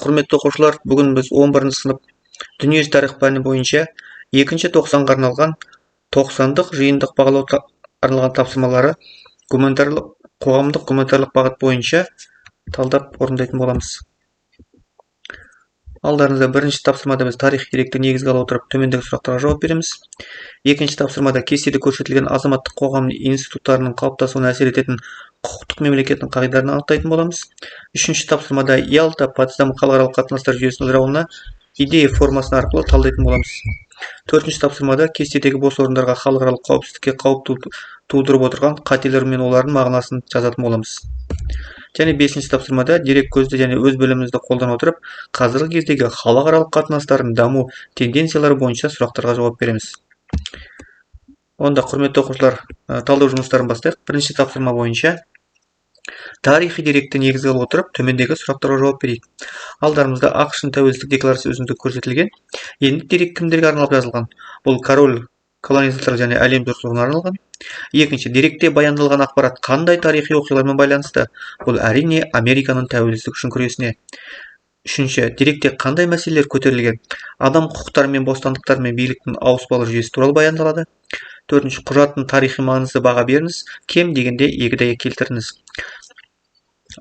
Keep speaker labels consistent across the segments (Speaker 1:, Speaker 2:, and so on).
Speaker 1: Құрметті оқушылар, бүгін біз 11 сынып дүниежүзі тарих пәні бойынша 2-ші тоқсанға арналған 90-дық жиынтық бағалау арналған тапсырмалары қоғамдық гуманитарлық бағыт бойынша талдап орындайтын боламыз. Алдарыңызда бірінші тапсырмада біз тарих деректі негізге ала отырып төмендегі сұрақтарға жауап береміз. Екінші тапсырмада кестеде көрсетілген азаматтық қоғам институттарының қалыптасуына әсер ететін құқықтық мемлекеттің қағидаларын анықтайтын боламыз. Үшінші тапсырмада Ялта Потсдам халықаралық қатынастар жүйесінің ыдырауына идея формасы арқылы талдайтын боламыз. Төртінші тапсырмада кестедегі бос орындарға халықаралық қауіпсіздікке қауіп тудырып отырған қателер мен олардың мағынасын жазатын боламыз. Және бесінші тапсырмада дерек көзді және өз білімімізді қолдана отырып, қазіргі кездегі халықаралық қатынастардың даму тенденциялары бойынша сұрақтарға жауап береміз. Онда құрметті оқушылар, талдау жұмыстарын бастайық. Бірінші тапсырма бойынша тарихи деректі негізге ала отырып, төмендегі сұрақтарға жауап берейік. Алдарымызда ақш-тың тәуелсіздік декларациясы өзінде көрсетілген. Енді дерек кімдерге арналып жазылған? Бұл король, колонизатор және әлем жұртшылығына арналған. Екінші, деректе баяндалған ақпарат қандай тарихи оқиғалармен байланысты? Бұл әрине Американың тәуелсіздік үшін күресіне. Үшінші, деректе қандай мәселелер көтерілген? Адам құқықтары мен бостандықтар мен биліктің ауыспалы жүйесі туралы баяндалады. Төртінші, құжаттың тарихи маңызды баға беріңіз, кем дегенде 2 дәйек келтіріңіз.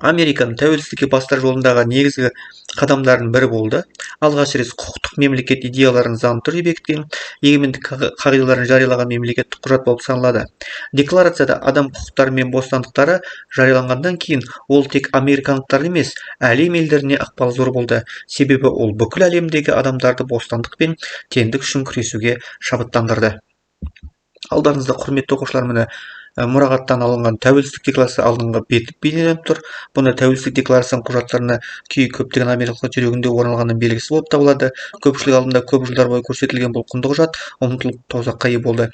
Speaker 1: Американың тәуелсіздікке бастар жолындағы негізгі қадамдардың бірі болды. Алғаш рет құқықтық мемлекет идеяларын заң түрде бекіткен, егемендік қағидаларын жариялаған мемлекеттік құжат болып саналады. Декларацияда адам құқықтары мен бостандықтары жарияланғаннан кейін ол тек американдықтар емес, әлем елдеріне ықпалы зор болды. Себебі ол бүкіл әлемдегі адамдарды бостандық пен теңдік үшін күресуге шабыттандырды. Алдарыңызда құрметті оқушылар, міне мұрағаттан алынған тәуелсіздік декларациясы алдыңғы беті бейнеленіп тұр. Бұны тәуелсіздік декларациясының құжаттарына көптеген америкалық жүрегінде орын алғанның белгісі болып табылады. Көпшілік алдында көп жылдар бойы көрсетілген бұл құнды құжат ұмытылып тозаққа ие болды.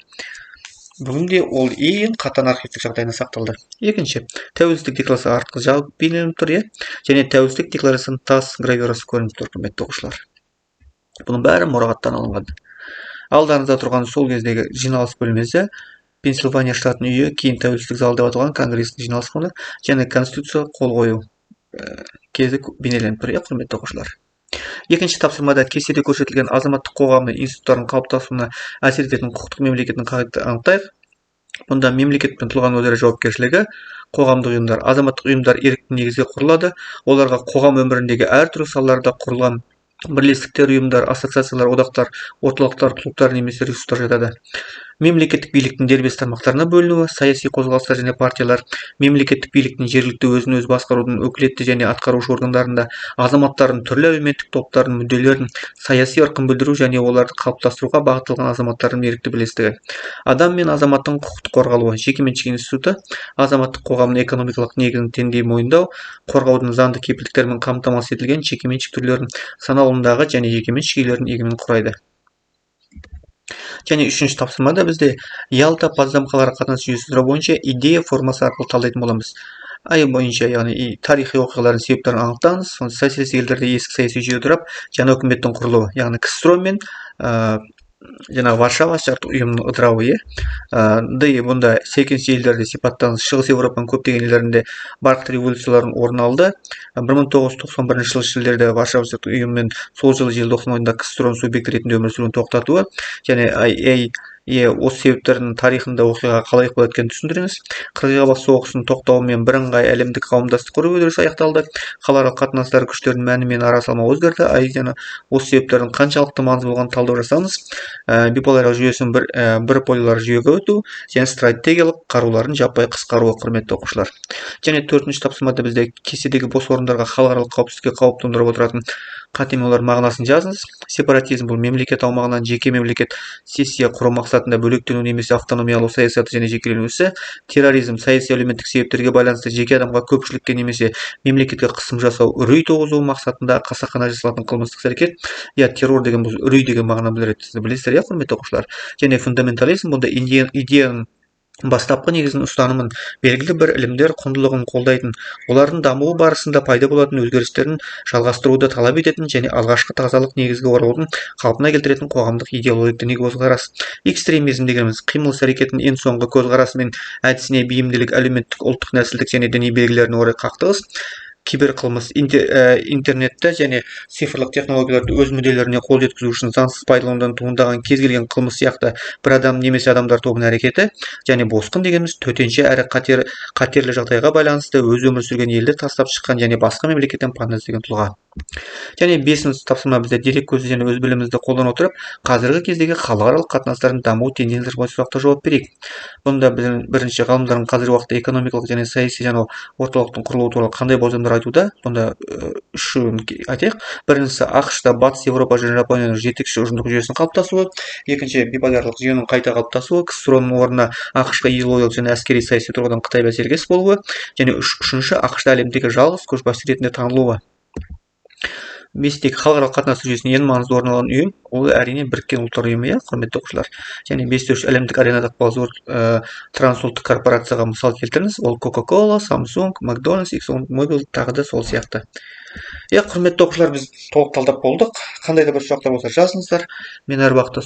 Speaker 1: Бүгінде ол ең қатаң архивтік жағдайында сақталды. Екінші, тәуелсіздік декларациясы артқы жағы бейнеленіп тұр, және тәуелсіздік декларациясының тас гравюрасы көрініп тұр, құрметті оқушылар. Бұның бәрі мұрағаттан алынған. Алдарыңызда тұрған сол кездегі жиналыс бөлмесі, Пенсильвания штатының үйі, кейін тәуелсіздік залы деп аталған конгресстің жиналыс фоны және конституция қол қою кезі бейнеленіп тұр, құрметті оқушылар. Екінші тапсырмада кестеде көрсетілген азаматтық қоғамның институттарының қалыптасуына әсер ететін құқықтық мемлекеттің қағидаларын анықтайық. Бұнда мемлекет пен тұлғаның өзара жауапкершілігі, қоғамдық ұйымдар, азаматтық ұйымдар ерікті негізде құрылады. Оларға қоғам өміріндегі әртүрлі салаларда құрылған бірлестіктер, ұйымдар, ассоциациялар, одақтар, орталықтар, клубтар немесе ресурстар жатады. Мемлекеттік биліктің дербес тармақтарына бөлінуі, саяси қозғалыстар және партиялар, мемлекеттік биліктің жергілікті өзін-өзі басқарудың өкілетті және атқарушы органдарында азаматтардың түрлі әлеуметтік топтардың мүдделерін саяси еркін білдіру және оларды қалыптастыруға бағытталған азаматтардың ерікті бірлестігі. Адам мен азаматтың құқықтық қорғалуы, жекеменшік институты, азаматтық қоғамның экономикалық негізін теңдей мойындау, қорғаудың заңды кепілдіктермен қамтамасыз етілген жекеменшік түрлерін саналуындағы және жекеменшік иелерінің егемендігін құрайды. Және үшінші тапсырмада бізде Ялта Потсдам халықаралық қатынас жүйесі ыдырау бойынша идея формасы арқылы талдайтын боламыз. Ай бойынша, яғни тарихи оқиғалардың себептерін анықтаңыз. Социалистік елдерде ескі саяси жүйе ыдырап, жаңа үкіметтің құрылуы, яғни КСРО мен Варшава шарттық ұйымының ыдырауы. Бұнда секінші елдерде сипаттаңыз. Шығыс Еуропаның көптеген елдерінде барқыт революциялардың орын алды. 1991 жылы шілдеде Варшава шарттық ұйым мен сол жылы желтоқсан айында КСРО-ның субъекті ретінде өмір сүруін тоқтатуы және осы себептердің тарихында оқиғаға қалай ықпал еткенін түсіндіріңіз. Қырғыз соғысының тоқтауымен бірыңғай әлемдік қауымдастық құру үдерісі аяқталды. Халықаралық қатынастар күштерінің мәні мен ара салмағы өзгерді. Осы себептердің қаншалықты маңызды болғанын талдау жасаңыз. Биполярлық жүйесін бірполяр жүйеге өту және стратегиялық қарулардың жаппай қысқаруы, құрметті оқушылар. Және төртінші тапсырмада бізде кестедегі бос орындарға халықаралық қауіпсіздікке қауіп төндіріп отыратын қатемелер мағынасын жазыңыз. Сепаратизм бұл мемлекет аумағынан жеке мемлекет сессия құру мақсатында бөлектену немесе автономия алу саясаты және жекелену ісі. Терроризм саяси әлеуметтік себептерге байланысты жеке адамға, көпшілікке немесе мемлекетке қысым жасау, үрей туғызу мақсатында қасақана жасалатын қылмыстық әрекет. Террор деген бұл үрей деген мағына білдіреді. Сіз білесіздер, құрметті оқушылар. Және фундаментализм бұнда идеяның бастапқы негізін ұстанымын, белгілі бір ілімдер құндылығын қолдайтын, олардың дамуы барысында пайда болатын өзгерістерін жалғастыруды талап ететін және алғашқы тазалық негізгі оралудың қалпына келтіретін қоғамдық идеологиялық діни көзқарас. Экстремизм дегеніміз қимыл іс-әрекеттің ең соңғы көзқарасы мен әдісіне бейімділік, әлеуметтік, ұлттық, нәсілдік және діни белгілеріне орай қақтығыс. киберқылмыс интернетті және цифрлық технологияларды өз мүдделеріне қол жеткізу үшін заңсыз пайдаланудан туындаған кез келген қылмыс сияқты бір адам немесе адамдар тобының әрекеті, және босқын дегеніміз төтенше әрі қатерлі жағдайға байланысты өз өмір сүрген елді тастап шыққан және басқа мемлекеттен пана іздеген тұлға. Және 5-ші тапсырма бізде дерек көзі және өз білімімізді қолдана отырып, қазіргі кездегі халықаралық қатынастардың даму тенденциялары бойынша сұраққа жауап берейік. Бұнда бірінші ғалымдардың қазіргі уақытта экономикалық және саяси және орталықтың құрылуы туралы қандай болжамдар айтуда. Бұнда үшеуін айтайық. Біріншісі, ақш-та батыс Еуропа және Жапонияның жетекші ұжымдық жүйесінің қалыптасуы. Екінші, биполярлық жүйенің қайта қалыптасуы, ксро-ның орнына ақш-қа идеологиялық және әскери саяси тұрғыдан Қытай бәсекелес болуы. Және үшінші, ақш-та әлемдегі жалғыз көшбасшы ретінде танылуы. Бестегі халықаралық қатынастар жүйесінде ең маңызды орын алған ұйым, ол әрине Біріккен ұлттар ұйымы, құрметті оқушылар. Және 5-те әлемдік аренада ықпалы зор трансұлттық корпорацияға мысал келтіріңіз. Ол Coca-Cola, Samsung, McDonald's, ExxonMobil тағы да сол сияқты. Құрметті оқушылар, біз толық талдап болдық. Қандай да бір сұрақтар болса жазыңыздар. Мен әр уақытта